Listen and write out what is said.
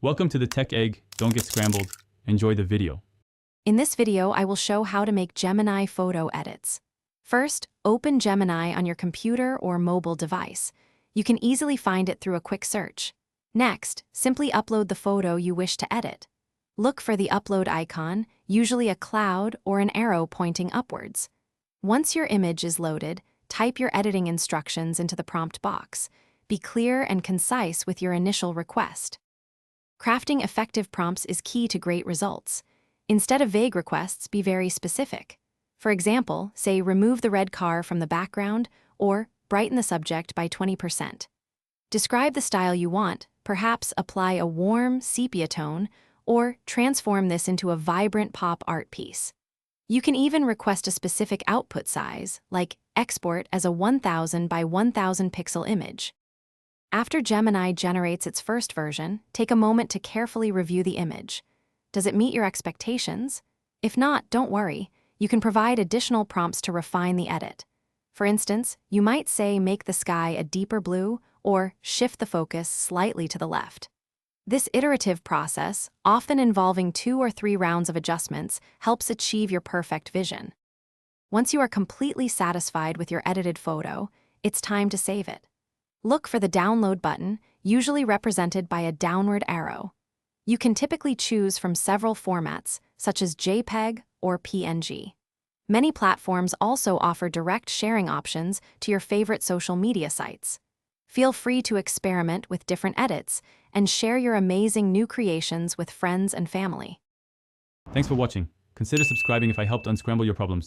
Welcome to the Tech Egg. Don't get scrambled. Enjoy the video. In this video, I will show how to make Gemini photo edits. First, open Gemini on your computer or mobile device. You can easily find it through a quick search. Next, simply upload the photo you wish to edit. Look for the upload icon, usually a cloud or an arrow pointing upwards. Once your image is loaded, type your editing instructions into the prompt box. Be clear and concise with your initial request. Crafting effective prompts is key to great results. Instead of vague requests, be very specific. For example, say remove the red car from the background or brighten the subject by 20%. Describe the style you want, perhaps apply a warm sepia tone or transform this into a vibrant pop art piece. You can even request a specific output size, like export as a 1000 by 1000 pixel image. After Gemini generates its first version, take a moment to carefully review the image. Does it meet your expectations? If not, don't worry. You can provide additional prompts to refine the edit. For instance, you might say make the sky a deeper blue or shift the focus slightly to the left. This iterative process, often involving 2 or 3 rounds of adjustments, helps achieve your perfect vision. Once you are completely satisfied with your edited photo, it's time to save it. Look for the download button, usually represented by a downward arrow. You can typically choose from several formats, such as JPEG or PNG. Many platforms also offer direct sharing options to your favorite social media sites. Feel free to experiment with different edits and share your amazing new creations with friends and family. Thanks for watching. Consider subscribing if I helped unscramble your problems.